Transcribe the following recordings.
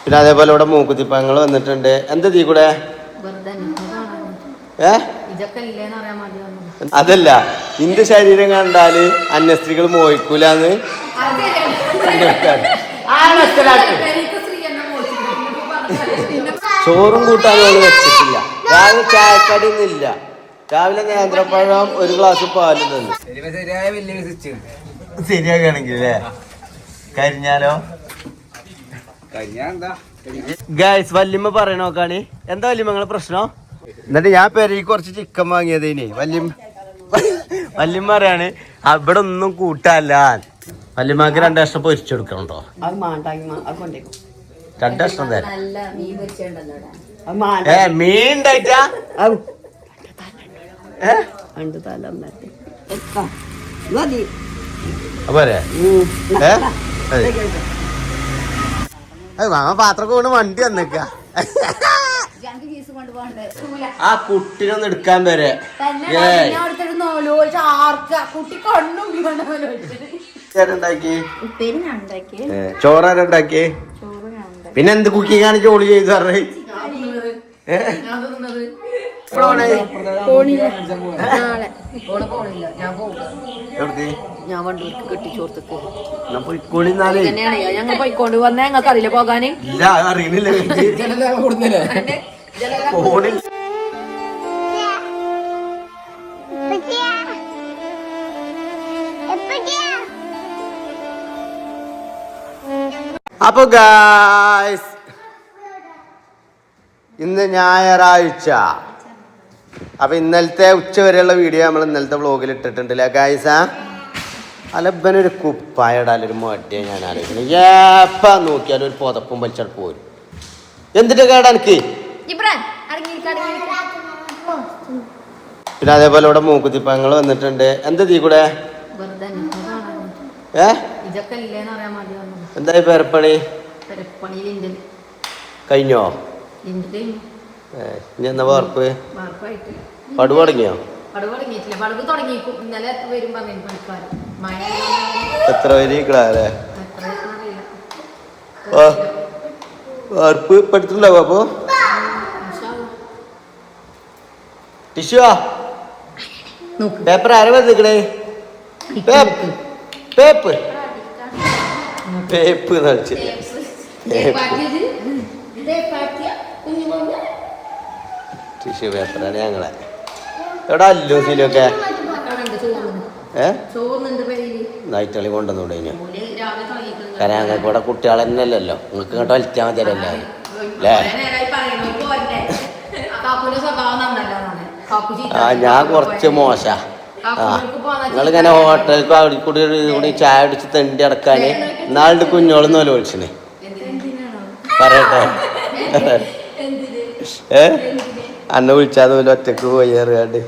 പിന്നെ അതേപോലെ ഇവിടെ മൂക്കുത്തിപ്പങ്ങൾ വന്നിട്ടുണ്ട്. എന്താ തീ കൂടെ അതല്ല ഇന്റെ ശരീരം കണ്ടാല് അന്യ സ്ത്രീകൾ മോഹിക്കൂലെന്ന് ചോറും കൂട്ടാനും വെച്ചിട്ടില്ല. രാവിലെ ചായക്കടിയൊന്നുമില്ല. രാവിലെ നേന്ത്രപ്പഴം ഒരു ഗ്ലാസ് പാല് തന്നു. ശരിയാക്കുകയാണെങ്കിൽ അല്ലേ കരിഞ്ഞാലോ ഗൈസ് വല്യമ്മ പറയണോക്കാണ്. എന്താ വല്യമ്മ നിങ്ങളെ പ്രശ്നം? എന്നിട്ട് ഞാൻ പെരയ്ക്ക് കുറച്ച് ചിക്കൻ വാങ്ങിയതേനെ വല്യമ്മ പറയാണ് അവിടെ ഒന്നും കൂട്ടല്ല. വല്യമ്മക്ക് 2 കഷ്ണം പൊരിച്ചെടുക്കണോ? 2 കഷ്ണം തരാം. മീൻ ഉണ്ടായിട്ടാ പോരെ പാത്രമൊക്കെ കൊണ്ട് വണ്ടി വന്നേക്ക. ആ കുട്ടിനൊന്ന് എടുക്കാൻ വരെ ചോറുണ്ടാക്കി. പിന്നെ എന്ത് കുക്കിംഗ് ആണ് ജോലി ചെയ്ത് പറഞ്ഞേ? ഞങ്ങൾ പോയിക്കൊണ്ട് വന്നേ ഞങ്ങൾക്ക് അറിയില്ല പോകാന്. ഇല്ല അറിയുന്നില്ല. അപ്പൊ ഗായ്സ് ഇന്ന് ഞായറാഴ്ച. അപ്പൊ ഇന്നലത്തെ ഉച്ച വരെയുള്ള വീഡിയോ നമ്മൾ ഇന്നലത്തെ വ്ളോഗിൽ ഇട്ടിട്ടുണ്ടല്ലേ ഗായ്സ്. അലബനൊരു കുപ്പായിടാലൊരു മടിയെ ഞാൻ ആലോചിക്കുന്നു. എപ്പാ നോക്കിയാലും ഒരു പുതപ്പും വലിച്ചാൽ പോരും. എന്തിന്റെ കേടാ എനിക്ക്? പിന്നെ അതേപോലെ ഇവിടെ മൂക്കുത്തിപ്പങ്ങൾ വന്നിട്ടുണ്ട്. എന്താ തീ കൂടെ എന്തായി പേരപ്പണി കഴിഞ്ഞോ? ഇനി എന്നാ വാർപ്പ് പടുവ് തുടങ്ങിയോ? എത്ര വരിക്കളല്ലേ വാർപ്പ് പഠിച്ചിട്ടുണ്ടാവോ? അപ്പൊ ടിഷ്യൂവാ പേപ്പർ ആരെ വന്നിക്കണേ? പേപ്പ് പേപ്പ് കളിച്ച് ടിഷ്യൂ പേപ്പറാണ് ഞങ്ങളെ. എവിടെ അല്ലൂസിലൊക്കെ നൈറ്റളി കൊണ്ടുവന്നൂടെ? കാരണം ഞങ്ങൾക്ക് ഇവിടെ കുട്ടികൾ തന്നെ അല്ലല്ലോ. നിങ്ങൾക്ക് ഇങ്ങോട്ട് വലിച്ചാൽ മതിയല്ലോ അല്ലേ? ആ ഞാൻ കുറച്ച് മോശ. നിങ്ങളിങ്ങനെ ഹോട്ടലിൽ അവിടെ കൂടി ചായ അടിച്ച് തെണ്ടി അടക്കാൻ നാളുടെ കുഞ്ഞോളെന്ന് പോലെ വിളിച്ചിന് പറയട്ടെ. അന്നെ വിളിച്ചാൽ പോലെ ഒറ്റക്ക് പോയി അറിയാണ്ട്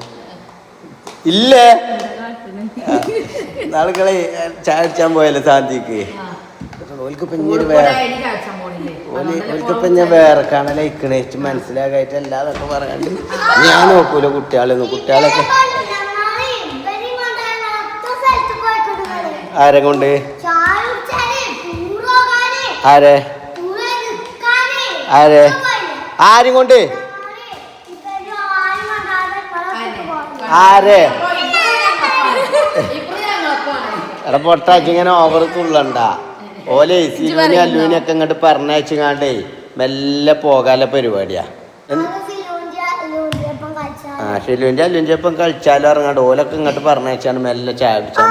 ഇല്ലേ? നാളുകളെ ചായ അടിച്ചാൻ പോയല്ലേ ശാന്തിക്ക്. ഓൽക്കിപ്പം ഞാൻ വേറെ കാണലയക്കണേ മനസ്സിലാകായിട്ട് അല്ലാതൊക്കെ പറയാണ്ട് ഞാൻ നോക്കൂല കുട്ടികളൊന്നും. കുട്ടികളൊക്കെ ആരെ കൊണ്ട്? ആരെ ആരെ ആരും കൊണ്ട്? ആരെ എടാ പൊട്ടാച്ചിങ്ങനെ ഓവർ തുള്ളണ്ട. ഓലെ സിലുവിനെ അല്ലുവിനെയൊക്കെ ഇങ്ങോട്ട് പറഞ്ഞയച്ചങ്ങാണ്ടേ മെല്ലെ പോകാല പരിപാടിയാ. ആ ഷെലുവിൻ്റെ അല്ലുവിൻ്റെ ഒപ്പം കളിച്ചാലും ഇറങ്ങാണ്ട് ഓലൊക്കെ ഇങ്ങോട്ട് പറഞ്ഞയച്ചാണ് മെല്ലെ ചായ കുടിച്ചാൽ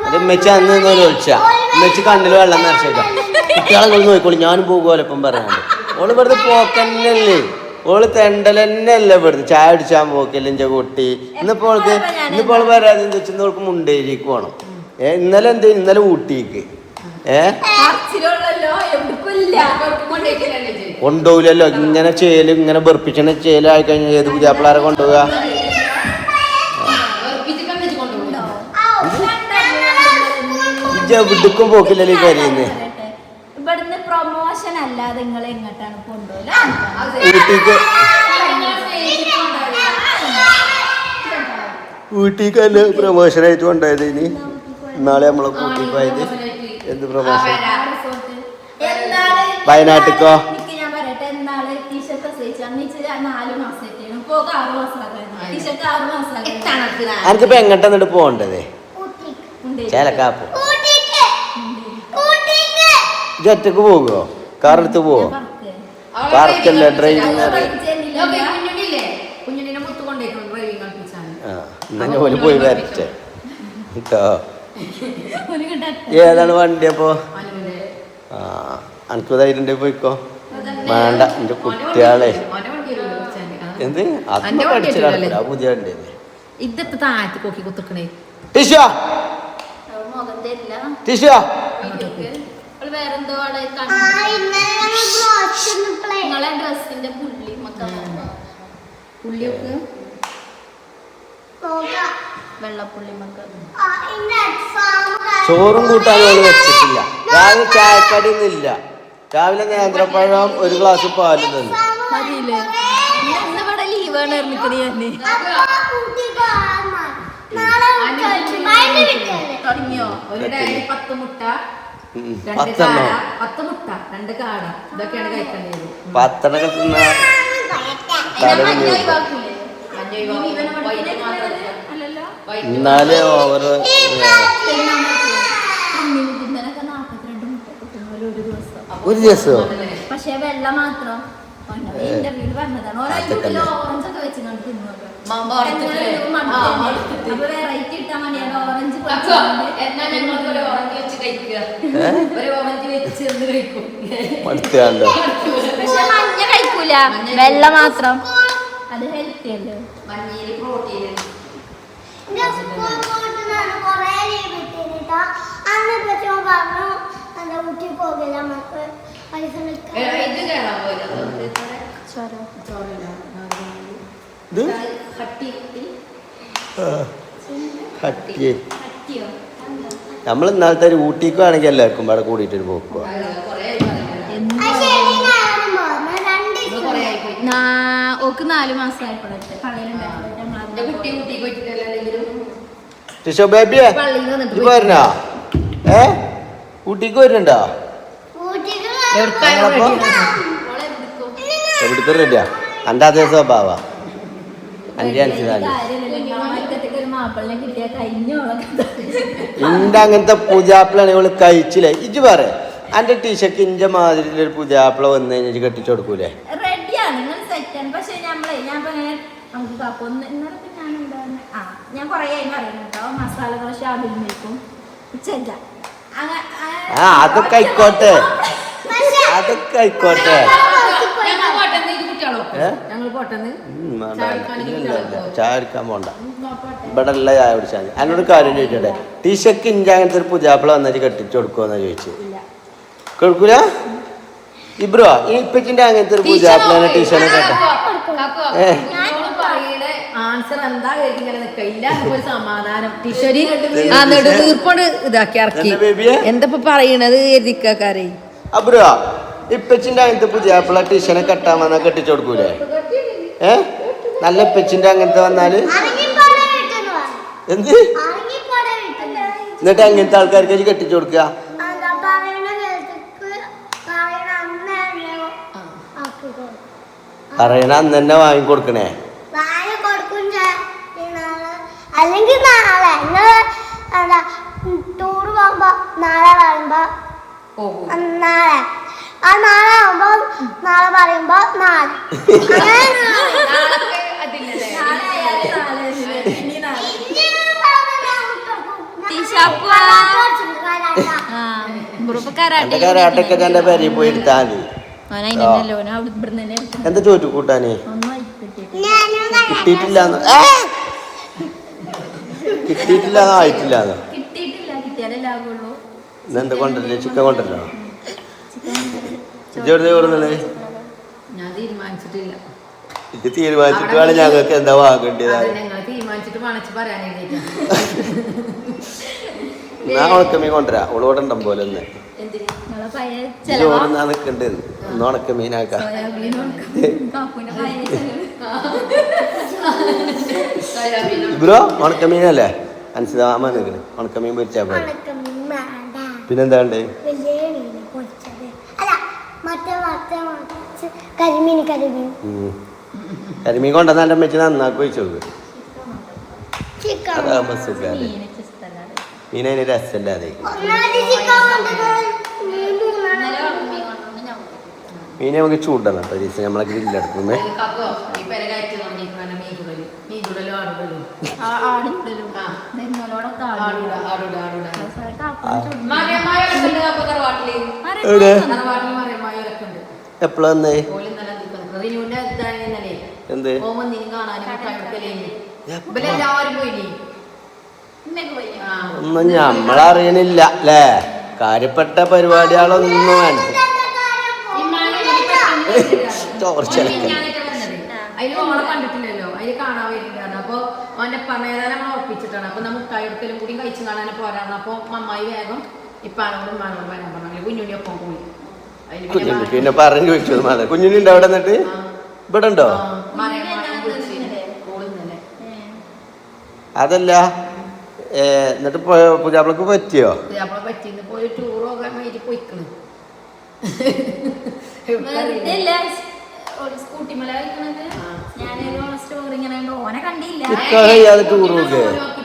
അത് ഉമ്മച്ചി അന്ന് നിന്ന് ഒളിച്ചാ. ഉമ്മച്ചി കണ്ണിൽ വെള്ളം നിറച്ചേക്കാം. കുട്ടികളെ നോക്കിക്കോളി ഞാനും പോകുമല്ലോപ്പം പറയാണ്ട്. ഓള് ഇവിടുന്ന് പോക്കന്നല്ലേ, ഓള് തെണ്ടലന്നല്ലേ ഇവിടുന്ന് ചായ അടിച്ചാൻ പോക്കല്ലേ എൻ്റെ കുട്ടി. ഇന്നിപ്പോൾ വരാതെ എന്താ വെച്ചാൽ ഓൾക്ക് മുണ്ടേരിക്ക് പോകണം. ഇന്നലെ എന്ത് ഇന്നലെ ഊട്ടിക്ക് കൊണ്ടുപോകില്ലല്ലോ. ഇങ്ങനെ ചേല് ഇങ്ങനെ വെറുപ്പിച്ചണ ചേലായി കഴിഞ്ഞാൽ ഏത് പുതിയാപ്പിളാരെ കൊണ്ടുപോവുക? എവിടേക്കും പോക്കില്ലല്ലോ ഈ കരയുന്നേ. ഊട്ടിക്കല്ലേ പ്രമോഷനായിട്ട് കൊണ്ടുപോയത്? ഇനി നാളെ നമ്മളെ കൂട്ടി പോയത് എന്ത് പ്രമോഷൻ? വയനാട്ടിക്കോ ഞാൻ പറയട്ടെ എന്നാള് ടീഷർട്ട് പ്രസവിച്ചു അന്ന് 4 മാസമായിട്ടാണ് ഇപ്പൊ 6 മാസമാകാൻ ടീഷർട്ട് 6 മാസമാകാൻ എനിക്കിപ്പോ എങ്ങോട്ടാ എന്നിട്ട് പോകണ്ടതേ ചേലക്കാപ്പോ ഒറ്റക്ക് പോകുമോ കാർ എടുത്ത് പോവോ പാർക്കല്ലേ ഡ്രൈവിംഗ് കുഞ്ഞിനെ മുത്ത് കൊണ്ടേക്കണം ഡ്രൈവിംഗ് കളിപ്പിച്ചാണ്. എന്നാ ഓല് പോയി വരട്ടെ കേട്ടോ. ഏതാണ് വണ്ടി അപ്പോ? അനക്ക് ധൈര്യം പോയിക്കോ. വേണ്ട എന്റെ കുട്ടികളെ എന്ത് അത് പഠിച്ചില്ല പുതിയ വണ്ടി ഇതൊക്കെ താഴത്ത് കൊക്കി കുത്തിക്കണേ. ടിഷ്യോ ടിഷ്യോ വേറെന്തോ നിങ്ങളെ ഡ്രസ്സിന്റെ പുള്ളി പുള്ളിയൊക്കെ വെള്ളപ്പുള്ളി മക്കൾ ചോറും കൂട്ടാനും അവള് വെച്ചിട്ടില്ല. രാവിലെ ചായക്കടി ഒന്നുമില്ല. രാവിലെ നേന്ത്രപ്പഴം 1 ഗ്ലാസ് പാല് തന്നു. ഇവിടെ ലീവാണ് തുടങ്ങിയോ? ഒരു ഡയറി 10 മുട്ട 2 മുട്ട 2 കാട ഇതൊക്കെയാണ് കഴിക്കേണ്ടത്. 10 തിന്നാ എന്നാലേ ഓവർ ഒരു ദിവസമോ? പക്ഷെ വെള്ളം മാത്രം ഇന്റർവ്യൂല് പറഞ്ഞതാണ്. ഓരോ ഓറഞ്ച് ഒക്കെ വെച്ച് വെറൈറ്റി ഇട്ടാൻ വേണ്ടിയാണ് ഓറഞ്ച്. പക്ഷെ മഞ്ഞ കഴിക്കൂല, വെള്ള മാത്രം. അത് ഹെൽത്തി അല്ലേ? മഞ്ഞയിൽ പ്രോട്ടീൻ നമ്മൾ ഇന്നാളത്തെ ഒരു ഊട്ടിക്ക് ആണെങ്കിൽ എല്ലാവർക്കും ഇവിടെ കൂടിയിട്ടൊരു പോക്കോ. ഓക്ക് 4 മാസമായപ്പോഴേ ടിഷോ ബേബിയെ ഇത് പോരണോ? ഊട്ടിക്ക് വരുന്നുണ്ടോ? എവിടുത്തെ റെഡിയാ? എൻ്റെ അതേ സ്വഭാവ എൻ്റെ ഇന്റെ അങ്ങനത്തെ പുതിയാപ്പിളാണ് ഇവള് കഴിച്ചില്ലേ? ഇജ്ജ് പറ എൻ്റെ ടീഷക്ക് ഇഞ്ച മാതിരി ഒരു പുതിയാപ്പിള വന്നു കഴിഞ്ഞാൽ കെട്ടിച്ചു കൊടുക്കൂലേ? പക്ഷെ ഞാൻ കൊറേ പറയുന്നുണ്ടോ മസാല ഷാബിൽ നിൽക്കും. അതൊക്കെ ആയിക്കോട്ടെ, അതൊക്കെ ആയിക്കോട്ടെ. ചായ എടുക്കാൻ പോണ്ട, ഇവിടെ ഉള്ള ചായ കുടിച്ചാൽ മതി. എന്നോട് കാര്യം ചോദിച്ചോട്ടെ, ടീഷക്ക് ഇഞ്ച അങ്ങനത്തെ ഒരു പുതിയാപ്പിള വന്നിട്ട് കെട്ടിച്ചു കൊടുക്കുമെന്നാ ചോദിച്ചു. കൊടുക്കൂല? ഇബ്രോ ഈ ഇപ്പച്ചിന്റെ അങ്ങനത്തെ ഒരു പുതിയാപ്പിള ടീഷനെ കേട്ടോ. ആൻസർ എന്താ സമാധാനം ടീഷറി തീർപ്പോണ്ട് ഇതാക്കി ഇറക്കി. എന്താ പറയണത് എഴുതിക്കാരെ? അബ്രോ ഇപ്പച്ചിന്റെ അങ്ങനത്തെ പുതിയാപ്പിള ടീഷനെ കെട്ടാൻ വന്നാ കെട്ടിച്ചു കൊടുക്കൂലേ? നല്ല ഇപ്പച്ചിന്റെ അങ്ങനത്തെ വന്നാല് എന്ത് എന്നിട്ട് അങ്ങനത്തെ ആൾക്കാർക്ക് കെട്ടിച്ചു കൊടുക്കുക? പറയണ അന്ന് തന്നെ വാങ്ങിക്കൊടുക്കണേ. അല്ലെങ്കിൽ നാളെ ടൂറ് പോകുമ്പോ നാളെ പറയുമ്പോ നാളെ നാളെ ആവുമ്പോ നാളെ പറയുമ്പോ നാളെ കരാട്ടൊക്കെ തന്റെ പേരിൽ പോയി എടുത്താൽ മതി. എന്താ ചോറ്റു കൂട്ടാന് കിട്ടിയിട്ടില്ലാന്ന് കിട്ടിയിട്ടില്ലാന്നോ ആയിട്ടില്ലാന്നോ? ഇന്നെന്താ കൊണ്ടല്ലേ? ചിക്കൻ കൊണ്ടല്ലോ. ഇജെവിടുന്ന് കൊടുക്കുന്നത്? ഞാൻ തീരുമാനിച്ചിട്ടില്ല. ഇത് തീരുമാനിച്ചിട്ട് വേണം ഞങ്ങൾക്ക് എന്താ വാങ്ങേണ്ടത്. ഞാൻ ഉണക്കമീൻ കൊണ്ടുവരാ. ഓളോടെ ഉണ്ടം പോലെ ഒന്ന് ചോറുന്നാ നിക്കണ്ട്. ഒന്ന് ഉണക്കമീനാക്കാം. ബ്രോ ഉണക്കമീനല്ലേ? അനുസരിച്ച് നിൽക്കണ്. ഉണക്കമീൻ പൊരിച്ചാ പോലെ. പിന്നെന്താ ഉണ്ട്? കരിമീൻ കരിമീൻ കൊണ്ടുവന്ന എൻ്റെ അമ്മച്ചി നന്നാക്കി വെച്ചു ചിക്കൻ അതാകുമ്പോ സുഖാണ് മീനതിന് രസമല്ലാതെ മീനെ നമുക്ക് ചൂടണം കേട്ടോ ദിവസം നമ്മളെ ഗ്രില്ലെടുക്കുന്നത് എപ്പോഴാ വന്നേ എന്ത് ഒന്നും ഞമ്മളറിയണില്ല അല്ലേ കാര്യപ്പെട്ട പരിപാടികളൊന്നും അതിന് ഓളെ കണ്ടിട്ടില്ലല്ലോ അതിന് കാണാൻ വരുന്നുണ്ടായിരുന്നു അപ്പൊ അവന്റെ പറഞ്ഞേതാലും നമ്മൾ ഉറപ്പിച്ചിട്ടാണ് അപ്പൊ നമുക്ക് കൈയെടുക്കലും കൂടി കഴിച്ചു കാണാൻ പോരാണ് അപ്പൊ അമ്മായി വേഗം ഇപ്പാനോടും മാനോടും വരാൻ പറഞ്ഞു കുഞ്ഞുണ്ണി ഒപ്പം പോയി പിന്നെ പറഞ്ഞു ചോദിച്ചു കുഞ്ഞുണ്ണിണ്ട് അവിടെ എന്നിട്ട് ഇവിടെ ഉണ്ടോ അതല്ല എന്നിട്ട് പുതിയാപ്പിളക്ക് പറ്റിയോ പുതിയാപ്പിള പറ്റിന്ന് പോയി ടൂർ പോകാൻ വേണ്ടി പോയിക്കണ് സ്കൂട്ടിമല കളിക്കണത് ഞാനൊരു സ്റ്റോറി ഇങ്ങനെ ഓനെ കണ്ടില്ല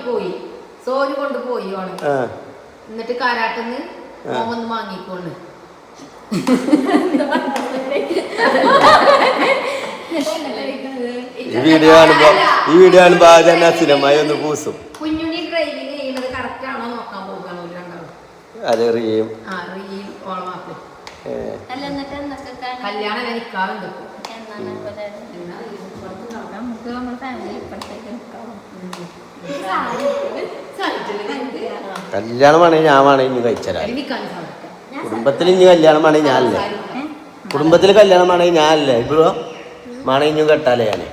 പോയി സോര് കൊണ്ടുപോയി ഓനെ എന്നിട്ട് കാരാട്ടിന്ന് ഓമൊന്ന് വാങ്ങിക്കൊണ്ട് ഈ വീഡിയോ കാണുമ്പോ ആദ്യം സിനിമമായി ഒന്ന് പൂസും കുഞ്ഞുണ്ണി ഡ്രൈവിംഗ് ചെയ്യുന്നത് കറക്റ്റ് ആണോ നോക്കാൻ പോകാണോ രണ്ടാളും അതെ റീയും ഓളമാക്കും കല്യാണം നിക്കാറുണ്ട് നമുക്ക് നമ്മുടെ ഫാമിലി ഇപ്പോഴത്തേക്ക് കല്യാണമാണെങ്കിൽ ഞാൻ വേണമെങ്കിൽ ഇനി കഴിച്ചരാ കുടുംബത്തിൽ ഇനി കല്യാണമാണെങ്കിൽ ഞാനല്ലേ കുടുംബത്തിൽ കല്യാണമാണെങ്കിൽ ഞാനല്ലേ ഇപ്പോഴോ മാണെങ്കിൽ ഇനിയും കെട്ടാലേ ഞാന്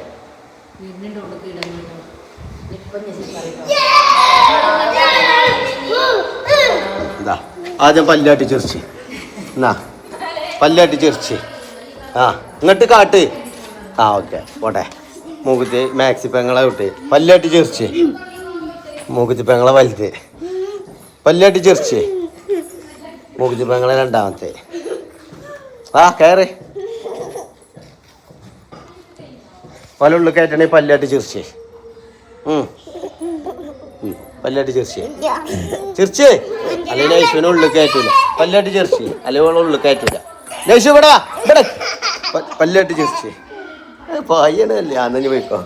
എന്താ ആദ്യം പല്ലാട്ടി ചിരിച്ച് എന്നാ പല്ലാട്ടി ചിരിച്ച് ആ ഇങ്ങോട്ട് കാട്ട് ആ ഓക്കെ പോട്ടെ മൂക്കുത്തി മാക്സി പെങ്ങളെ വിട്ട് പല്ലാട്ടി ചിരിച്ച് മൂക്കുത്തി പെങ്ങളെ വലുത് പല്ലാട്ടി ചിരിച്ച് മൂക്കുത്തി പെങ്ങളെ രണ്ടാമത്തെ ആ കയറി പല ഉള്ളിൽ കയറ്റണേ പല്ലാട്ടി ചിരിച്ച് പല്ലാട്ടി ചിരിച്ച് ചിരിച്ച് അല്ലെങ്കിൽ നൈശുവിനെ ഉള്ളിൽ കയറ്റൂല പല്ലാട്ടി ചിരിച്ച് അല്ലെങ്കിൽ ഉള്ളിൽ കയറ്റൂല നൈശു ഇവിടെ ഇവിടെ പല്ലാട്ടി ചിരിച്ച് പായണല്ലേ അന്നു പോയിക്കോ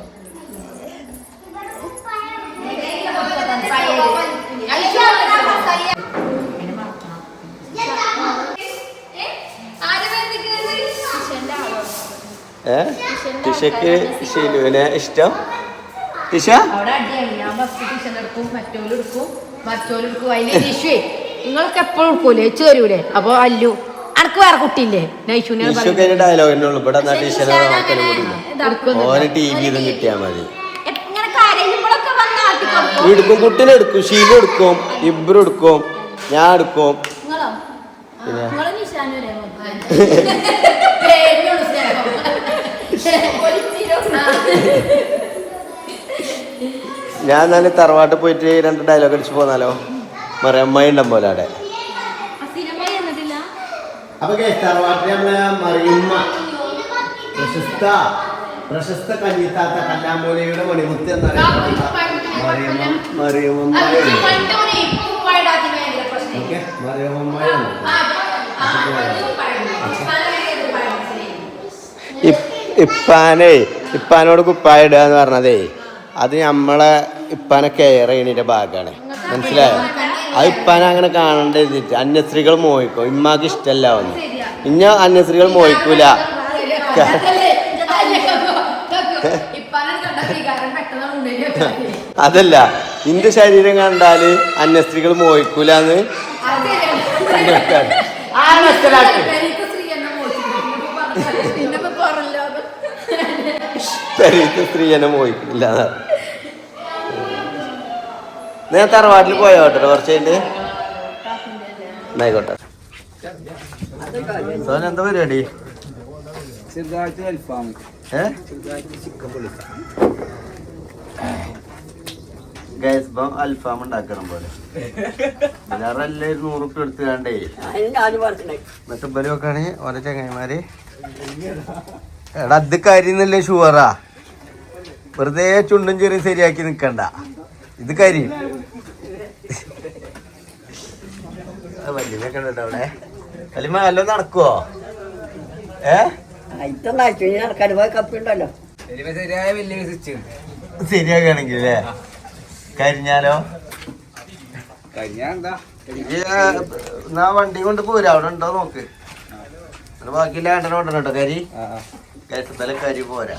ടിഷക്ക് ഷിനുവിനെ ഇഷ്ടം ടിഷ നിങ്ങൾക്ക് എപ്പോഴും എടുക്കൂലേ വെച്ച് തരൂലേ അപ്പൊ അല്ലു അനക്ക് വേറെ കുട്ടിയില്ലേ ടിഷക്ക് ഡയലോഗിന്റെ ഉള്ളു ഇവിടെ ടീച്ചറെ ഓന് ടി വി ഇതും കിട്ടിയാ മതി എടുക്കും കുട്ടീനെ എടുക്കും ഷീല എടുക്കും ഇബ്രു എടുക്കും ഞാൻ എടുക്കും ഞാൻ എന്നാലും തറവാട്ട് പോയിട്ട് 2 ഡയലോഗ് അടിച്ചു പോന്നാലോ മറിയമ്മായി ഉണ്ടാൻ പോലെ അവിടെ അപ്പൊ തറവാട്ടിൽ നമ്മളെ മറിയമ്മ പ്രശസ്ത കഞ്ഞിത്താത്ത കല്ലാമൂലയുടെ മണിമുത്ത് ഇപ്പാനോട് കുപ്പായ ഇടുക എന്ന് പറഞ്ഞതേ അത് നമ്മളെ ഇപ്പാനെ കെയർ ചെയ്യണതിന്റെ ഭാഗമാണ് മനസ്സിലായോ അത് ഇപ്പാനെ അങ്ങനെ കാണണ്ട എഴുതിട്ട് അന്യസ്ത്രീകൾ മോഹിക്കോ ഇമ്മാക്ക് ഇഷ്ടമല്ല ഒന്ന് ഇന്ന അന്യസ്ത്രീകൾ മോഹിക്കൂല അതല്ല ഇന്റെ ശരീരം കണ്ടാല് അന്യസ്ത്രീകൾ മോഹിക്കൂലെന്ന് സ്ത്രീ എന്നെ മോഹിക്കില്ല ഞാൻ തറവാട്ടിൽ പോയോട്ടെ കുറച്ചുണ്ട് എന്നായിക്കോട്ടെ എന്താ പരിപാടി അൽഫാം ഉണ്ടാക്കണം പോലെ എല്ലാവരും 100 ഉറുപ്പിക എടുത്തുകാണ്ടേ എന്നിട്ട് ഇവര് നോക്കാണ് ഓരോ ചങ്ങായിമാര് എടാ അത് കരിന്നല്ലേ ഷുവറാ, വെറുതെ ചുണ്ടും ചെറിയ ശരിയാക്കി നിക്കണ്ട, ഇത് കരി. വല്യമ്മയൊക്കെ ഉണ്ട് അവിടെ. വല്യമ്മ വല്ലതും നടക്കുവോ? ശരിയാക്കുകയാണെങ്കിൽ അല്ലേ? കരിഞ്ഞാലോ? എന്നാ വണ്ടി കൊണ്ട് പോരാ, അവിടെ ഉണ്ടോ നോക്ക്. ബാക്കിയില്ല രണ്ടെണ്ണം കൊണ്ടുവരണം കേട്ടോ കരി. കയറ്റത്തല കരി പോരാ,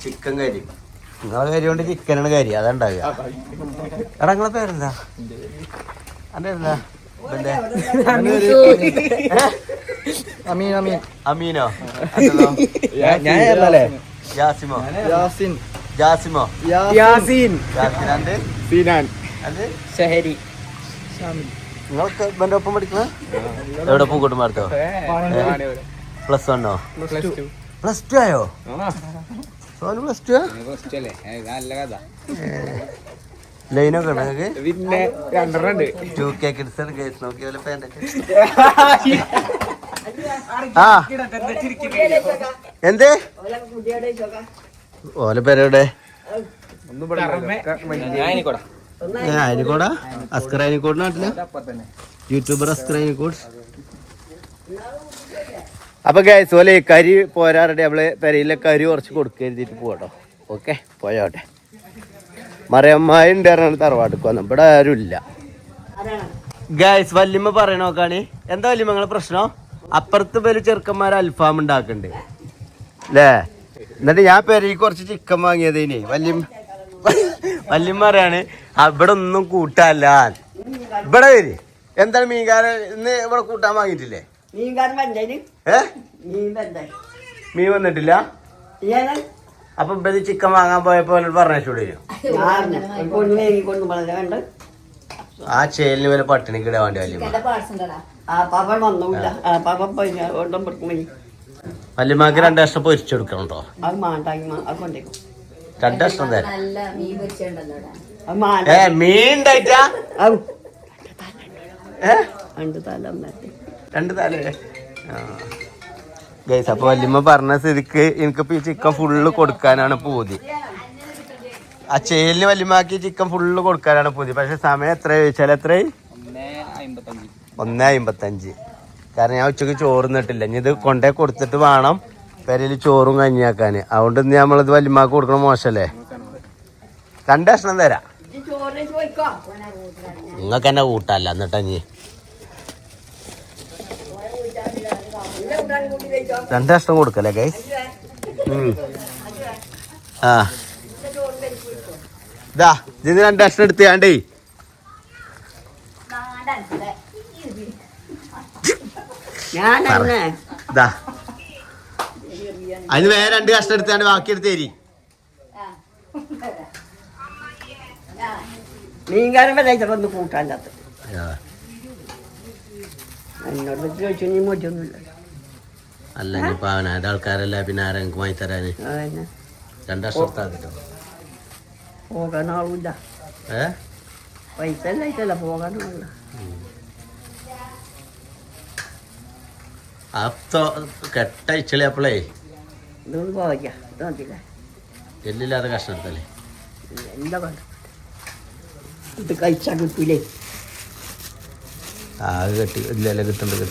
ചിക്കൻ കരി. നിങ്ങളെ കരി കൊണ്ട് ചിക്കനാണ് കരി, അതുണ്ടാവുക. എടാ നിങ്ങളെ പേരെന്താ? അന്റെ എന്താ? അമീനോ? യാസിമോ? ജാസിമോ? നിങ്ങൾക്ക് ഇവന്റെ ഒപ്പം പഠിക്കണ എവിടെ പൂക്കോട്ടും മാർത്തോ? +1 +2 ആയോ? സോനു +2 ലൈനൊക്കെ ഉണ്ടോ നിങ്ങൾക്ക്? പിന്നെ 2K കിഡ്സ് കേസ് നോക്കിയാലോ പാൻറ്റൊക്കെ. ആ എന്തേ ഓല പേരെവിടെ? അയനിക്കോടാ? അസ്കർ അയനിക്കോട് നാട്ടില് യൂട്യൂബർ അസ്കർ അയനിക്കോട്. അപ്പൊ ഗൈസ് ഓലെ കരി പോരാറുണ്ട്, നമ്മള് പെരയിലെ കരി കുറച്ച് കൊടുക്കരുതിട്ട് പോട്ടോ. ഓക്കെ പോയോട്ടെ. മറിയമ്മായി ഉണ്ടായിരുന്നു തറവാട്ടിക്ക് വന്നു, ഇവിടെ ആരും ഇല്ല. ഗൈസ് വല്യമ്മ പറയണ നോക്കാണ്. എന്താ വല്യമ്മ നിങ്ങളെ പ്രശ്നം? അപ്പുറത്ത് പേര് ചെറുക്കന്മാർ അൽഫാം ഉണ്ടാക്കണ്ട് അല്ലേ? എന്നിട്ട് ഞാൻ പെരയ്ക്ക് കുറച്ച് ചിക്കൻ വാങ്ങിയതേനെ. വല്യമ്മ പറയാണ് ഇവിടെ ഒന്നും കൂട്ടല്ല. ഇവിടെ വര് എന്താണ് മീൻകാരൻ ഇന്ന് ഇവിടെ കൂട്ടാൻ വാങ്ങിയിട്ടില്ലേ? മീൻ വന്നിട്ടില്ല. അപ്പൊ ഇവര് ചിക്കൻ വാങ്ങാൻ പോയപ്പോ പറഞ്ഞൂടെ? ആ ചേലിന് വല്ല പട്ടിണിക്ക് ഇടാൻ വേണ്ടി വല്യമ്മക്ക് 2 കഷ്ണം പൊരിച്ചെടുക്കണോ? 2 കഷ്ണം തരാം. മീൻ ഉണ്ടായിട്ടാ? 2 തല. ഗൈസ് അപ്പൊ വല്യമ്മ പറഞ്ഞ സ്ഥിതിക്ക് എനിക്കിപ്പോ ഈ ചിക്കൻ ഫുള്ള് കൊടുക്കാനാണ് പൂതി. ആ ചേലിന് വല്യമ്മക്ക് ചിക്കൻ ഫുള്ള് കൊടുക്കാനാണ് പൂതി. പക്ഷെ സമയം എത്ര ചോദിച്ചാൽ എത്ര? 1:55. കാരണം ഞാൻ ഉച്ചക്ക് ചോറ് നിന്നിട്ടില്ല. ഇനി ഇത് കൊണ്ടേ കൊടുത്തിട്ട് വേണം പെരയിൽ ചോറും കഞ്ഞിയാക്കാന്. അതുകൊണ്ട് ഇന്ന് നമ്മളിത് വല്യമ്മക്ക് കൊടുക്കണം, മോശല്ലേ? 2 കഷ്ണം തരാം. നിങ്ങൾക്ക് എന്നെ കൂട്ടല്ല എന്നിട്ടാ നീ 2 കഷ്ണം കൊടുക്കല്ലേ ഗൈസ്? ആ ഇതാ ഇതിന് 2 കഷ്ണം എടുത്താണ്ടേ. ഇതാ അതിന് വേറെ 2 കഷ്ണം എടുത്താണ്ട് ബാക്കി എടുത്ത് തരി. മീൻകാരൻ വരായിട്ടൊന്ന് കൂട്ടാനത് എന്നോട് ചോദിച്ചു. നീ മോചൊന്നുമില്ല. അല്ല ഇനിയിപ്പോ അവനായത് ആൾക്കാരല്ല, പിന്നെ ആരാ എനിക്ക് വാങ്ങി തരാന്? 2 കഷ്ണം പോകാൻ ആളില്ല. പൈസ ഇല്ലായിട്ടല്ല പോകാനുള്ള. കെട്ടയച്ചളി അപ്പളേ ഇതൊന്നും പോകാ തോന്നില്ല. എല്ലില്ലാതെ കഷ്ണം എടുത്തല്ലേ? എന്താ കണ്ടു ഇത് കഴിച്ചാൽ കിട്ടൂലേ? ആകെ കെട്ടി ഇല്ലല്ലേ? കിട്ടുന്നുണ്ട്.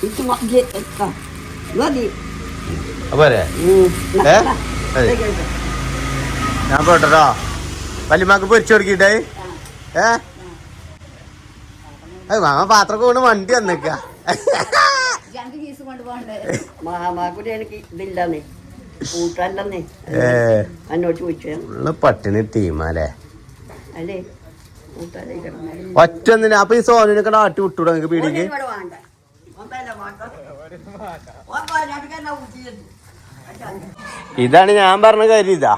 ഇത് മതി. അപ്പോരെ ഞാൻ പോട്ടോ. വല്യമ്മക്ക് പൊരിച്ചു കൊടുക്കിട്ടേ. മാമ പാത്രമൊക്കെ കൊണ്ട് വണ്ടി വന്നേക്ക. മാമാക്കൂടെ എനിക്ക് ഇതില്ലാന്നേ, കൂട്ടാനല്ലേ എന്നോട് ചോദിച്ചു. പട്ടിണി ടീമാല്ലേ? അല്ലേ കൂട്ടാൻ ഒറ്റൊന്നിന്. അപ്പൊ ഈ സോനിനൊക്കെ ആട്ടി വിട്ടൂടാ നിങ്ങക്ക് പീടിക്ക്? ഇതാണ് ഞാൻ പറഞ്ഞ കാര്യം. ഇതാ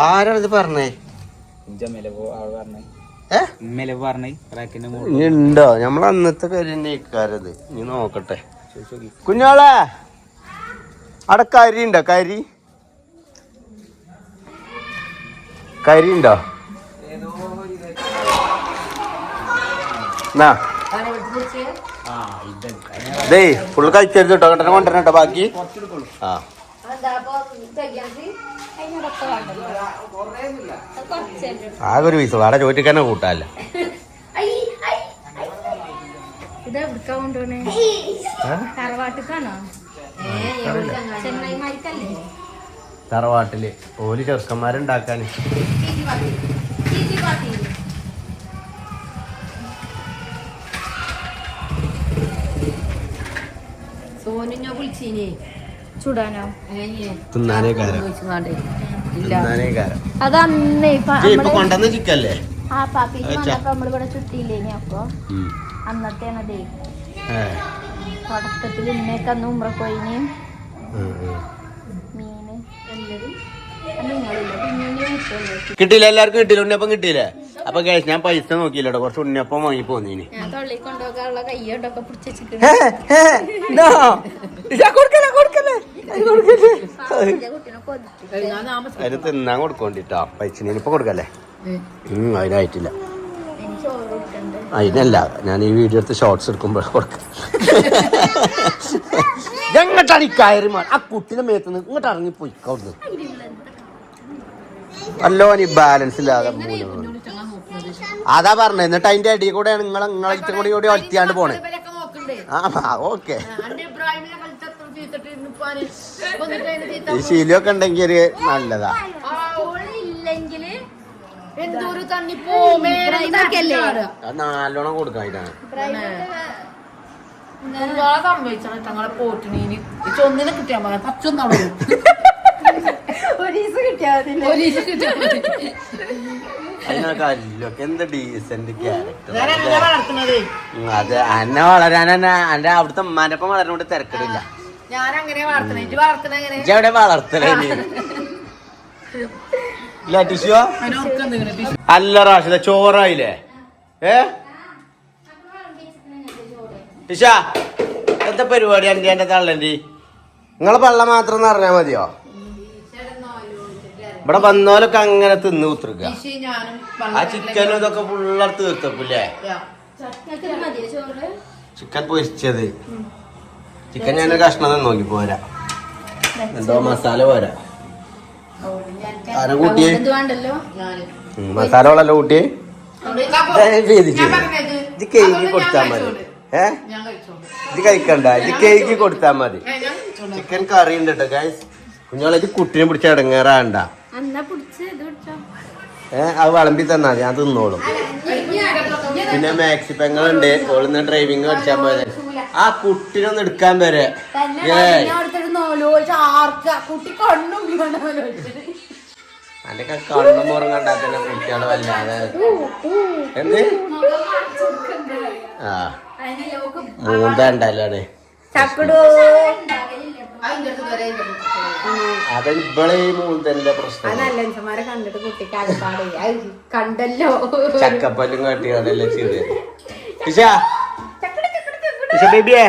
ആരാണിത് പറഞ്ഞേ? ഉണ്ടോ? നമ്മള അന്നത്തെ കാര്യം തന്നെ ഇക്കാരത്. നീ നോക്കട്ടെ കുഞ്ഞോളെ. അവിടെ കരി ഉണ്ടോ? കരി കരി ഉണ്ടോ? ദേ ഫുള്ള് കഴിച്ചരുത് കേട്ടോ. കണ്ടനെ കൊണ്ടുവരണം കേട്ടോ ബാക്കി. ആ ആകെ ഒരു പീസുള്ളൂ. അവിടെ ചോദിക്കാൻ കൂട്ടാല്ല. തറവാട്ടില് ഓല് ചെറുക്കന്മാരുണ്ടാക്കാന്. സോനിഞ്ഞോ വിളിച്ചീനി ചുടാനോ തിന്നാനേ കാരം. അതന്നേ ഇപ്പൊ കൊണ്ടുവന്ന ചിക്കല്ലേ? ആ പാപ്പീക്ക് വന്നപ്പോ നമ്മളിവിടെ ചുട്ടിയില്ലേനി. അപ്പൊ അന്നത്തേണതേ തുടക്കത്തിൽ ഇന്നേക്ക് അന്ന് ഉമ്രക്കോയിന് മീന് കിട്ടിയില്ല. എല്ലാവർക്കും കിട്ടിയില്ല. ഉണ്ണിയപ്പം കിട്ടിയില്ലേ? അപ്പൊ കേസ് ഞാൻ പൈസ നോക്കിയില്ലട്ടോ. കുറച്ച് ഉണ്ണിയപ്പം വാങ്ങി പോന്നീന്. ഞാൻ തൊള്ളി കൊണ്ടുപോകാനുള്ള കയ്യോട്ടൊക്കെ പിടിച്ചിട്ട് അതിന് തിന്നാൻ കൊടുക്കോണ്ടിട്ടോ. പൈസ ഇപ്പൊ കൊടുക്കല്ലേ? അതിനായിട്ടില്ല. അതിനല്ല, ഞാൻ ഈ വീഡിയോ എടുത്ത് ഷോർട്സ് എടുക്കുമ്പോൾ കൊടുക്ക. എങ്ങോട്ടാണ് ഈ കയറി ആ കുട്ടിനെ മേത്തുനിന്ന് ഇങ്ങോട്ട് ഇറങ്ങിപ്പോയി അവിടുന്ന്. നല്ലോണം ബാലൻസ് ഇല്ലാതെ അതാ പറഞ്ഞത്. എന്നിട്ട് അതിന്റെ അടിയിൽ കൂടെയാണ് നിങ്ങളെ കൂടി ഒലത്തിയാണ്ട് പോണേ. ആ ഓക്കെ. ഈ ശീലമൊക്കെ ഉണ്ടെങ്കിൽ ഒരു നല്ലതാ. നല്ലോണം കൊടുക്കാം. ഇതാണ് തങ്ങളെ പോറ്റിനീന് ഒന്നിനെ കിട്ടിയാ മതി. പച്ചൊന്നും എന്ത് ഡീസന്റ് ക്യാരക്ടർ. അത് എന്നെ വളരാൻ എന്റെ അവിടുത്തെ ഉമ്മാനൊപ്പം വളരണോണ്ട് തിരക്കിടില്ല. എവിടെ വളർത്തലേ? ഇല്ല ടിഷ്യോ അല്ല റാഷിദ, ചോറായില്ലേ? ടിഷ എന്താ പരിപാടി? എന്റെ തള്ളന്റെ നിങ്ങളെ പള്ള മാത്രം എന്ന് പറഞ്ഞാ മതിയോ? ഇവിടെ വന്നോലൊക്കെ അങ്ങനെ തിന്ന് കുത്തിരിക്ക. ആ ചിക്കനും ഇതൊക്കെ ഫുള്ളടുത്ത് തീർത്തപ്പില്ലേ? ചിക്കൻ പൊരിച്ചത്. ചിക്കൻ ഞാനൊരു കഷ്ണം നോക്കി പോരാ. എന്തോ മസാല പോരാ. ആരെ കൂട്ടിയേ? മസാല ഉള്ളല്ലോ കൂട്ടിയേ. ഇത് കേക്ക് കൊടുത്താ മതി. ഇത് കഴിക്കണ്ട. ഇത് കേക്ക് കൊടുത്താ മതി. ചിക്കൻ കറി ഉണ്ട് കേട്ടോ ഗൈസ്. കുഞ്ഞോളെ കുട്ടിനെ പിടിച്ച ഇടങ്ങേറാണ്ട. അത് വിളമ്പി തന്നാ ഞാൻ തിന്നോളും. പിന്നെ മാക്സി പെങ്ങളുണ്ട്. ഓളിന്ന് ഡ്രൈവിംഗ് പഠിച്ചാൻ പോയത്. ആ കുട്ടിനൊന്ന് എടുക്കാൻ വരെ അന്റെ കണ്ണും മുറും കണ്ടാ തന്നെ കുട്ടികള് വല്ലാതെ എന്ത് ആ മൂന്തണ്ടല്ലേ? അത് ഇവളെ ഈ മൂന്തന്റെ പ്രശ്നം. കണ്ടല്ലോ ചക്കപ്പല്ലും കാട്ടിയാണല്ലേ ചെറിയ ബേബിയെ.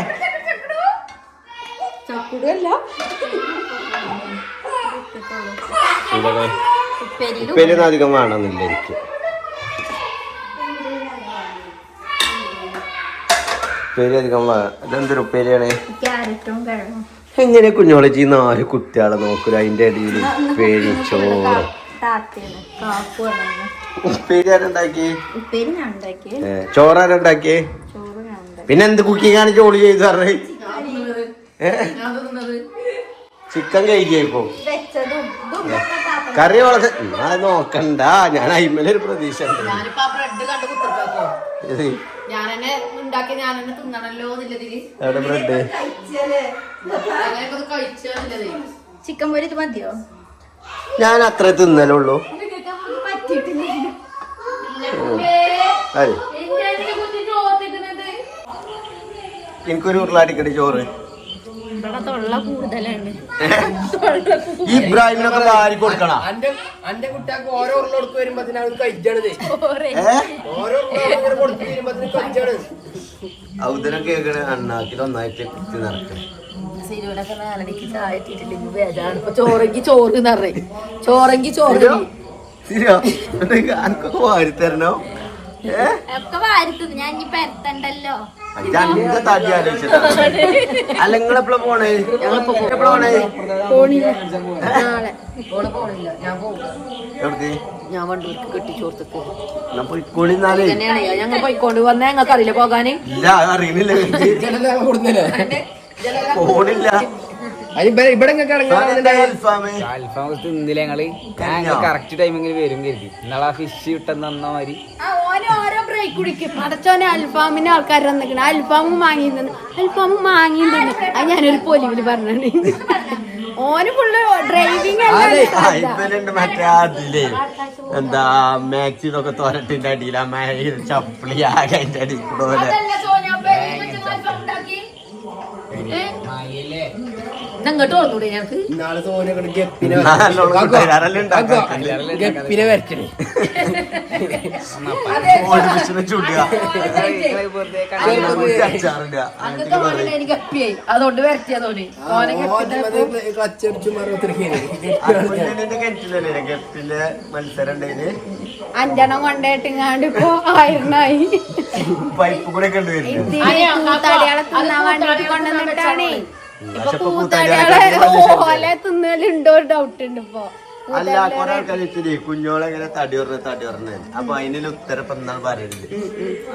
ഉപ്പേരിയൊന്നും അധികം വേണമെന്നില്ല എനിക്ക്. ഉപ്പേരി അധികം ഇതെന്തൊരു ഉപ്പേരിയാണ്? എങ്ങനെ കുഞ്ഞോളെ ഈ 4 കുട്ടികളെ നോക്കൂല. അതിന്റെ ഇടയിൽ ഉപ്പേരി ചോറ്. ഉപ്പേരി ആരുണ്ടാക്കി? ചോറ് ആരുണ്ടാക്കി? പിന്നെ എന്ത് കുക്കിംഗ് ആണ് ജോലി ചെയ്ത് പറഞ്ഞേ? ചിക്കൻ കഴിക്കോ? കറി വളരെ അത് നോക്കണ്ട. ഞാൻ അയിമലൊരു പ്രതീക്ഷ ഉണ്ട്. എവിടെ ബ്രെഡ്? ചിക്കൻ പൊരി മതിയോ? ഞാൻ അത്ര തിന്നലുള്ളൂ. എനിക്കൊരു ഉരുളാട്ടിക്കടി ചോറ്. ഇബ്രാഹിമിനൊക്കെ വാരി കൊടുക്കണം. അന്റെ കുട്ടികൾക്ക് ഓരോ ഉരുളെടുത്ത് വരുമ്പോ കഴിച്ചണത്. ഔദരം കേൾക്കണ അണ്ണാക്കിൽ ഒന്നായിട്ട് കുത്തി നടക്കണം. ചോറെങ്കി ചോറ് ചോറെങ്കി ചോറ് ശരിയോ അനക്കൊക്കെ വാരി തരണോ ഒക്കെ വാരുത്തുന്നു ഞാൻ ഇനി പരത്തണ്ടല്ലോ. അഞ്ച് തടി ആലോചിച്ചിട്ടാ അല്ല നിങ്ങളെപ്പോഴാ പോണേ എപ്പോഴാ പോണേ നാളെ ഓള് പോണില്ല, ഞാൻ പോകും. എവിടേക്ക് ഞാൻ വണ്ടൂർക്ക് കെട്ടിച്ചോർത്തക്ക് എന്നാ പോയിക്കോളിന്നാലേ തന്നെയാണ് ഞങ്ങൾ പോയിക്കൊണ്ട് വന്നേ. ഞങ്ങൾക്ക് അറിയില്ല പോകാന്. ഇല്ല അറിയുന്നില്ല കൊടുന്നില്ലേ പോണില്ല ഇവിടെ അൽഫാമ് തിന്നില്ല ഞങ്ങള് കറക്റ്റ് ടൈമിങ്ങിൽ വരും കരുതി ഇന്നാളെ ആ ഫിഷ് കിട്ടുന്ന മാതിരി ഓരോ ബ്രേക്ക് കുടിക്കും. അടച്ചോനെ അൽഫാമിന്റെ ആൾക്കാർ വന്നിക്കണ അൽഫാമും വാങ്ങി തന്നെ അത് ഞാനൊരു പൊലിവില് പറഞ്ഞാണ്. ഓന് ഫുള്ള് ഡ്രൈവിംഗ് ഇവരുണ്ട് മറ്റേ അതിലേ എന്താ മാക്സിനൊക്കെ തോരട്ടിന്റെ അടിയിൽ ആ ചപ്പിളി ആകെ അതിന്റെ അടിയിൽ കൂടെ പോലെ ഇങ്ങോട്ട് തോന്നൂടെ ഞങ്ങൾക്ക്. നാളെ സോനെ ഗപ്പിനെ നല്ലോണം കൂട്ടുകാരെല്ലാം ഉണ്ടാക്കാം. ഗപ്പിനെ വരച്ചേ ഓടിപ്പിച്ചിനെ ചുടുക അച്ചാറിടുക അങ്ങനത്തെ ഓനെ എനിക്ക് ഗപ്പിയായി അതുകൊണ്ട് വരച്ചതോന് ഓനെ ക്ലച്ചടിച്ചു കിണറ്റിലല്ലേ ഗപ്പിന്റെ മത്സരം ഉണ്ടെങ്കില് 5 എണ്ണം കൊണ്ടേട്ടിങ്ങാണ്ട് ഇപ്പൊ 1000 ആയി. പൈപ്പ് കൂടെ ഒക്കെ ഉണ്ട് വരുന്നത്. കൂത്താടികളെ തിന്നാൻ വേണ്ടിട്ട് കൊണ്ടുവന്നിട്ടാണേ. ഇപ്പൊ കൂത്താടികളെ ഓലെ തിന്നലുണ്ടോ ഡൗട്ട് ഉണ്ട് ഇപ്പൊ. അല്ല കൊറേ ആൾക്കാർ ഇത്തിരി കുഞ്ഞോളെ ഇങ്ങനെ തടി പറഞ്ഞ അപ്പൊ അതിനുള്ള ഉത്തരം ഇപ്പൊ എന്നാൽ പറയരുത്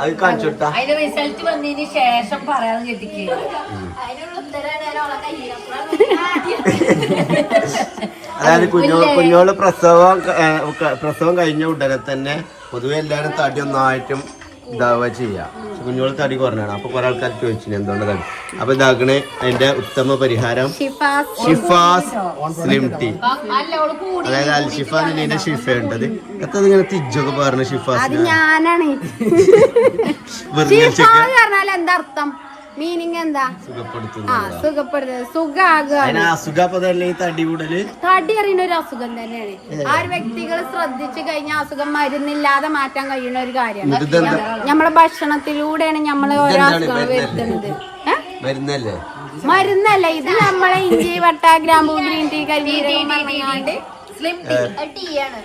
അത് കാണിച്ചു കൊടുത്താ അതിന്റെ റിസൾട്ട് വന്നതിന് ശേഷം പറയാൻ കെട്ടിക്ക്. അതിനുള്ള ഉത്തരാണ് ഞാൻ ഓളെ കയ്യിലപ്പുറം. അതായത് കുഞ്ഞോള് പ്രസവം കഴിഞ്ഞ ഉടനെ തന്നെ പൊതുവെ എല്ലാവരും തടി ഒന്നായിട്ടും ഇതാവുക ചെയ്യാം. കുഞ്ഞോള് തടി കുറഞ്ഞാണ്. അപ്പൊ കുറെ ആൾക്കാർ ചോദിച്ചു എന്തുകൊണ്ട് തടി. അപ്പൊ ഇതാക്കണേ അതിന്റെ ഉത്തമ പരിഹാരം ഷിഫാസ് സ്ലിം ടീ. അതായത് അൽഷിഫ നിന്റെ ഷിഫ ഉണ്ടത് എത്ര ഇങ്ങനെ തിജൊക്കെ പറഞ്ഞു ഷിഫാസ് ഞാനാണ്. വെറുതെ എന്താ അർത്ഥം മീനിങ് എന്താ? സുഖപ്പെടുത്തുന്നത് അസുഖപ്പതല്ലേ ഈ തടി കൂടല്. തടി അറിയുന്ന ഒരു അസുഖം തന്നെയാണ്. ആ ഒരു വ്യക്തികൾ ശ്രദ്ധിച്ചു കഴിഞ്ഞാൽ അസുഖം മരുന്നില്ലാതെ മാറ്റാൻ കഴിയുന്ന ഒരു കാര്യമാണ്. നമ്മളെ ഭക്ഷണത്തിലൂടെയാണ് നമ്മള് ഓരോ അസുഖങ്ങൾ വരുത്തുന്നത്. മരുന്നല്ലേ? മരുന്നല്ല ഇത്. നമ്മളെ ഇഞ്ചി വട്ട ഗ്രാമ്പൂ ഗ്രീൻ ടീ കരിമീരകം ടീയാണ്.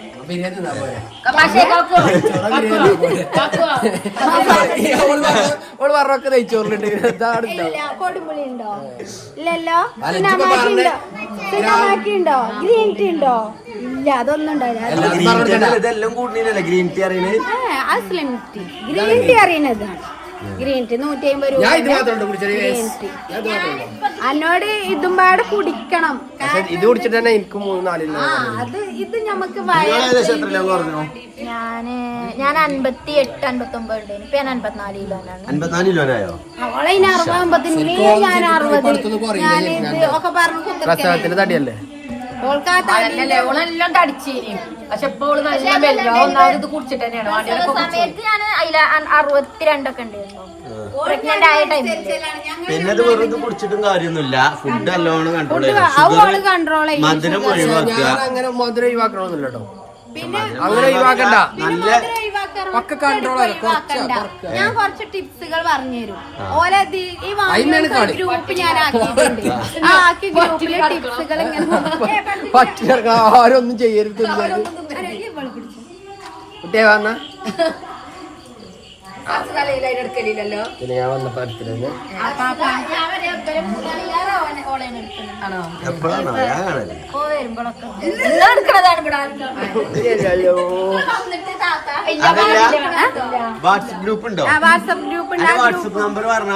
പറഞ്ഞൊക്കെ നെയ്ച്ചോറിലുണ്ട് കൊടുമ്പുളി ഉണ്ടോ? ഇല്ലല്ലോ. സിനമാക്കിണ്ടോ? ഗ്രീൻ ടീ ഉണ്ടോ? ഇല്ല അതൊന്നും ഉണ്ടാവില്ല. ഇതെല്ലാം കൂട്ടിനല്ലേ ഗ്രീൻ ടീ അറിയണേ? അത് സ്ലിം ടീ. ഗ്രീൻ ടീ അറിയുന്നതാണ്. ഗ്രീൻ ടീ 150 രൂപ. എന്നോട് ഇതും പാടെ കുടിക്കണം. ഇത് കുടിച്ചിട്ട് തന്നെ എനിക്ക് 3-4 അത് ഇത് നമുക്ക് ഞാൻ 58-59 ഉണ്ട്. ഇപ്പൊ ഞാൻ 54 കിലോനാണ്. 54 കിലോനായോ? അവളെ 60 ഞാൻ 60. ഞാനിത് ഒക്കെ പറഞ്ഞു പ്രസവത്തിന്റെ തടിയല്ലേ ഓളെല്ലാം തടിച്ചേനും. പക്ഷെ ഇപ്പൊ ഓള് നല്ല ഒന്നാമത് കുടിച്ചിട്ട് തന്നെയാണ്. സമയത്ത് ഞാൻ അതിൽ 62 ഒക്കെ ഉണ്ടായിരുന്നു. പ്രഗ്നന്റ് ആയ ടൈമിൽ. പിന്നെ അത് വെറുതെ കുടിച്ചിട്ടും കാര്യമൊന്നുമില്ല. ഫുഡ് നല്ലോണം കൺട്രോൾ കൺട്രോൾ ചെയ്യും. മധുരം ഒഴിവാക്കുക. അങ്ങനെ മധുരം ഒഴിവാക്കണമെന്നില്ല കേട്ടോ. പിന്നെ അങ്ങനെ ഒഴിവാക്കണ്ട. നല്ല ഒക്കെ കൺട്രോൾ ഞാൻ കുറച്ച് ടിപ്സുകൾ പറഞ്ഞുതരും. ഓലെ ഈ ഗ്രൂപ്പ് ഞാൻ ആക്കിയിട്ടുണ്ട്. ആക്കി ഗ്രൂപ്പിലെ ടിപ്സുകൾ ഇങ്ങനെ പറ്റില്ല. ആരൊന്നും ചെയ്യരുത്. കുട്ടിയെ വന്ന എടുക്കലില്ലല്ലോ. പിന്നെ ഞാൻ വന്നപ്പോ അടുത്തിരുന്ന് എപ്പോഴാണോ ഞാൻ കാണല്ലേ? വാട്സപ്പ് ഗ്രൂപ്പ് ഉണ്ടോ? വാട്സപ്പ് ഗ്രൂപ്പ് ഉണ്ട്. വാട്സപ്പ് നമ്പർ പറഞ്ഞ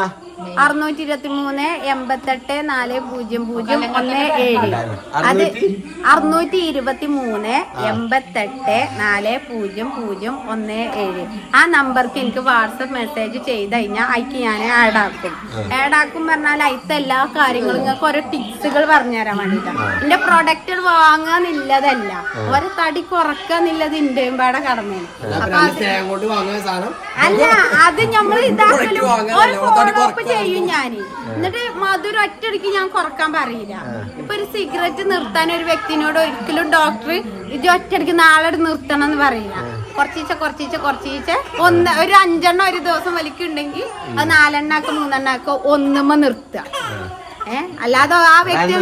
623 88 400 17. അത് 623 88 400 17. ആ നമ്പർക്ക് എനിക്ക് വാട്സപ്പ് മെസ്സേജ് ചെയ്ത് കഴിഞ്ഞാൽ അതിക്ക് ഞാൻ ആഡാക്കും പറഞ്ഞാൽ അതിലത്തെ എല്ലാ കാര്യങ്ങളും നിങ്ങൾക്ക് ഓരോ ടിപ്സുകൾ പറഞ്ഞുതരാൻ വേണ്ടിയിട്ടാണ്. എന്റെ പ്രൊഡക്റ്റ് വാങ്ങാന്നില്ലതല്ല, ഒരു തടി കുറക്കാന്നുള്ളത് ഇന്ത്യയും പാടെ കടമയാണ്. അല്ല അത് നമ്മൾ ഇതാക്കലും ഫോളോ അപ്പ് ചെയ്യും ഞാൻ. എന്നിട്ട് മധുരം ഒറ്റയടിക്ക് ഞാൻ കുറക്കാൻ പറയില്ല. ഇപ്പൊ ഒരു സിഗരറ്റ് നിർത്താൻ ഒരു വ്യക്തിനോട് ഒരിക്കലും ഡോക്ടർ ഇത് ഒറ്റയടിക്ക് നാളെ നിർത്തണം എന്ന് പറയില്ല. കുറച്ചീച്ച ഒരു 5 എണ്ണം ഒരു ദിവസം വലിക്കുണ്ടെങ്കിൽ അത് 4 എണ്ണാക്കോ 3 എണ്ണാക്കോ ഒന്നുമ്പോ നിർത്തുക. അല്ലാതെ ആ വ്യക്തി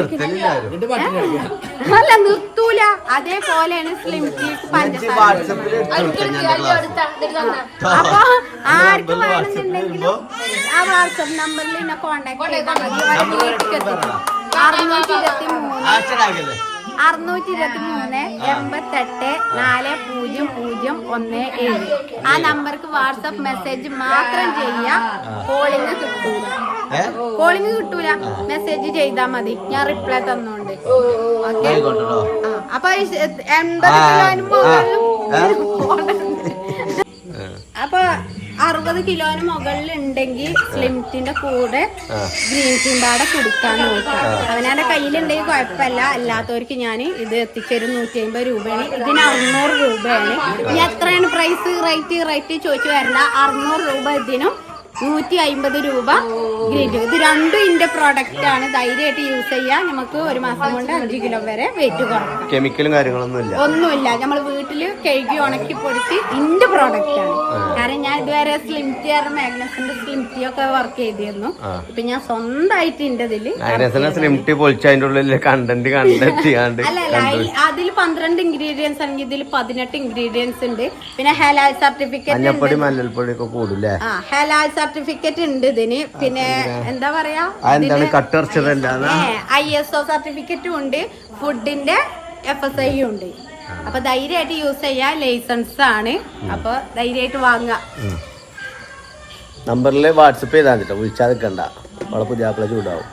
അല്ല നിർത്തൂല. അതേപോലെയാണ് സ്ലിം ടീക്ക് പഞ്ചസാര. അപ്പൊ ആർക്ക് വേണമെന്നുണ്ടെങ്കിലും ആ വാട്സപ്പ് നമ്പറിൽ എന്നെ കോണ്ടാക്ട് ചെയ്താൽ മതി. 623-88-4017. ആ നമ്പർക്ക് വാട്സപ്പ് മെസ്സേജ് മാത്രം ചെയ്യാം. കോളിങ് കിട്ടൂല. മെസ്സേജ് ചെയ്താൽ മതി. ഞാൻ റിപ്ലൈ തന്നോണ്ട്. ഓക്കെ. അപ്പൊ 80 കിലോനും അപ്പൊ 60 കിലോന് മുകളിൽ ഉണ്ടെങ്കിൽ സ്ലിംറ്റിന്റെ കൂടെ ഗ്രീൻ ടീം പാടെ കുടിക്കാൻ നോക്കാം. അവനാന്റെ കയ്യിലുണ്ടെങ്കിൽ കുഴപ്പമില്ല. അല്ലാത്തവർക്ക് ഞാൻ ഇത് എത്തിച്ചൊരു 150 രൂപയാണ്. ഇതിന് 600 രൂപയാണ്. ഇനി എത്രയാണ് പ്രൈസ് റേറ്റ് ചോദിച്ചു വരണ്ട. 600 രൂപ ഇതിനും 150 രൂപ ഗ്രീൻ ടീ. ഇത് രണ്ടും ഇതിന്റെ പ്രോഡക്റ്റ് ആണ്. ധൈര്യമായിട്ട് യൂസ് ചെയ്യാം. നമുക്ക് ഒരു മാസം കൊണ്ട് 5 കിലോ വരെ വെയിറ്റ് കുറക്കാം. കെമിക്കലും കാര്യങ്ങളൊന്നുമില്ല. നമ്മൾ വീട്ടില് കഴുകി ഉണക്കി പൊടിച്ച് ഇതിന്റെ പ്രോഡക്റ്റ് ആണ്. കാരണം ഞാൻ ഇതുവരെ സ്ലിം ടീ മാഗ്നസിന്റെ സ്ലിം ടീ ഒക്കെ വർക്ക് ചെയ്തിരുന്നു. ഇപ്പൊ ഞാൻ സ്വന്തമായിട്ട് ഇതിന്റെ അല്ല അതിൽ 12 ഇൻഗ്രീഡിയൻസ് ആണെങ്കിൽ ഇതിൽ 18 ഇൻഗ്രീഡിയൻസ് ഉണ്ട്. പിന്നെ ഹലാൽ സർട്ടിഫിക്കറ്റ് ഹലാൽ സർട്ടിഫിക്കറ്റ് ഉണ്ട് ഇതിന്. പിന്നെ എന്താ പറയാ ISO സർട്ടിഫിക്കറ്റും ഉണ്ട്. ഫുഡിന്റെ FSI ഉണ്ട്. അപ്പൊ ധൈര്യമായിട്ട് യൂസ് ചെയ്യാൻ ലൈസൻസ് ആണ്. അപ്പൊ ധൈര്യമായിട്ട് വാങ്ങാം. നമ്പറിൽ വാട്സപ്പ് ചെയ്താൽ വിളിച്ചാൽ നിൽക്കണ്ട. അവളെ പുതിയ ചൂടാവും.